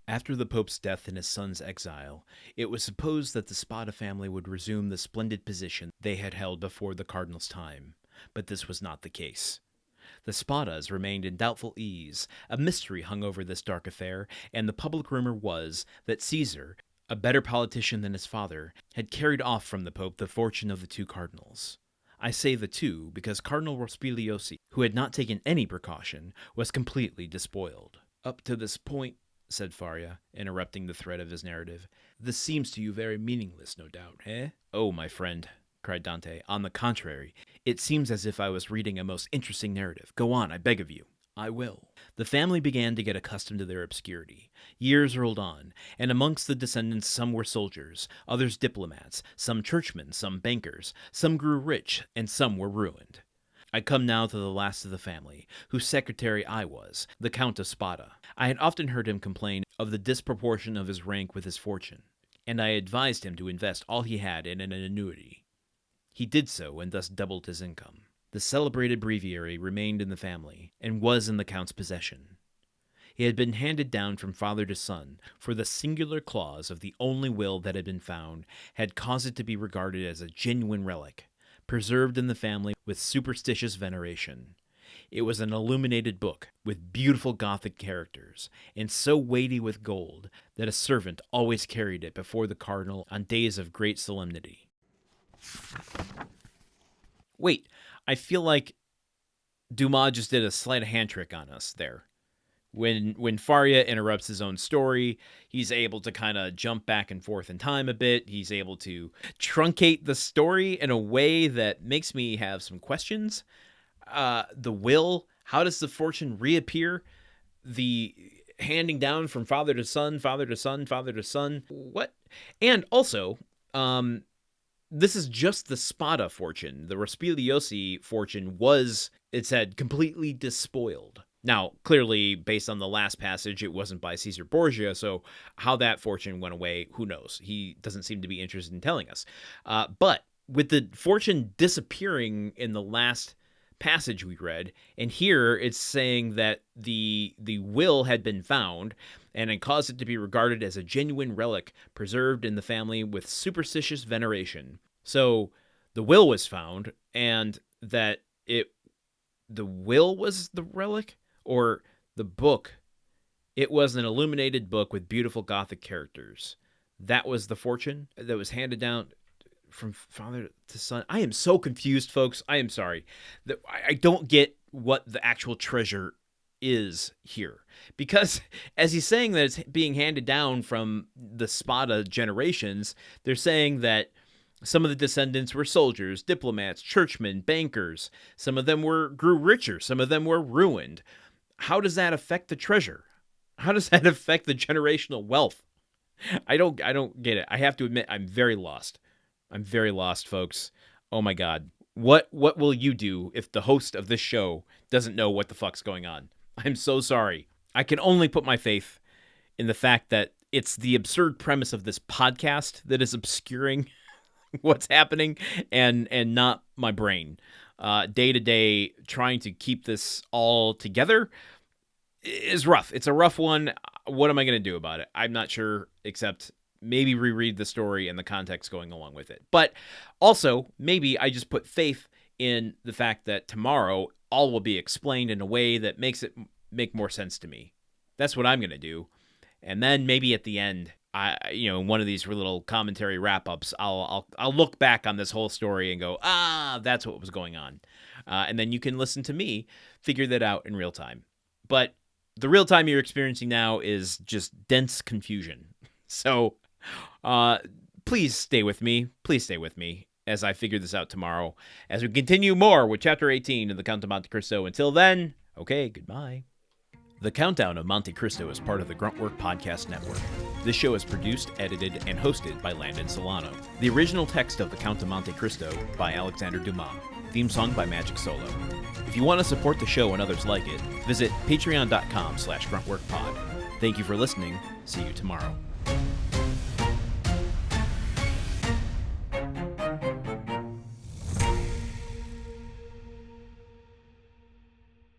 After the Pope's death and his son's exile, it was supposed that the Spada family would resume the splendid position they had held before the cardinal's time, but this was not the case. The Spadas remained in doubtful ease, a mystery hung over this dark affair, and the public rumor was that Cæsar, a better politician than his father, had carried off from the Pope the fortune of the two cardinals. I say the two because Cardinal Rospigliosi, who had not taken any precaution, was completely despoiled. Up to this point, said Faria, interrupting the thread of his narrative, this seems to you very meaningless, no doubt, eh? Oh, my friend, cried Dante, on the contrary, it seems as if I was reading a most interesting narrative. Go on, I beg of you. I will. The family began to get accustomed to their obscurity. Years rolled on, and amongst the descendants some were soldiers, others diplomats, some churchmen, some bankers, some grew rich, and some were ruined. I come now to the last of the family, whose secretary I was, the Count of Spada. I had often heard him complain of the disproportion of his rank with his fortune, and I advised him to invest all he had in an annuity. He did so, and thus doubled his income. The celebrated Breviary remained in the family, and was in the Count's possession. It had been handed down from father to son, for the singular clause of the only will that had been found had caused it to be regarded as a genuine relic, preserved in the family with superstitious veneration. It was an illuminated book, with beautiful Gothic characters, and so weighty with gold that a servant always carried it before the cardinal on days of great solemnity. Wait, I feel like Dumas just did a sleight of hand trick on us there. When Faria interrupts his own story, he's able to kind of jump back and forth in time a bit. He's able to truncate the story in a way that makes me have some questions. The will, how does the fortune reappear? The handing down from father to son, father to son, father to son. What? And also, this is just the Spada fortune. The Rospigliosi fortune was, it said, completely despoiled. Now, clearly, based on the last passage, it wasn't by Cæsar Borgia, so how that fortune went away, who knows? He doesn't seem to be interested in telling us. But with the fortune disappearing in the last passage we read, and here it's saying that the will had been found, and it caused it to be regarded as a genuine relic preserved in the family with superstitious veneration. So the will was found, and that the will was the relic, or the book, it was an illuminated book with beautiful Gothic characters. That was the fortune that was handed down from father to son. I am so confused, folks. I am sorry. I don't get what the actual treasure is here, because as he's saying that it's being handed down from the Spada generations, they're saying that some of the descendants were soldiers, diplomats, churchmen, bankers. Some of them grew richer. Some of them were ruined. How does that affect the treasure? How does that affect the generational wealth? I don't get it. I have to admit, I'm very lost. I'm very lost, folks. Oh my God. What will you do if the host of this show doesn't know what the fuck's going on? I'm so sorry. I can only put my faith in the fact that it's the absurd premise of this podcast that is obscuring what's happening, and not my brain. Day to day, trying to keep this all together is rough. It's a rough one. What am I going to do about it? I'm not sure, except maybe reread the story and the context going along with it. But also, maybe I just put faith in the fact that tomorrow all will be explained in a way that makes it make more sense to me. That's what I'm going to do. And then maybe at the end, one of these little commentary wrap-ups, I'll look back on this whole story and go, that's what was going on. And then you can listen to me figure that out in real time. But the real time you're experiencing now is just dense confusion. So please stay with me. Please stay with me as I figure this out tomorrow, as we continue more with Chapter 18 of the Count of Monte Cristo. Until then, okay, goodbye. The Countdown of Monte Cristo is part of the Gruntwork Podcast Network. This show is produced, edited, and hosted by Landon Solano. The original text of The Count of Monte Cristo by Alexandre Dumas. Theme song by Magic Solo. If you want to support the show and others like it, visit patreon.com/gruntworkpod. Thank you for listening. See you tomorrow.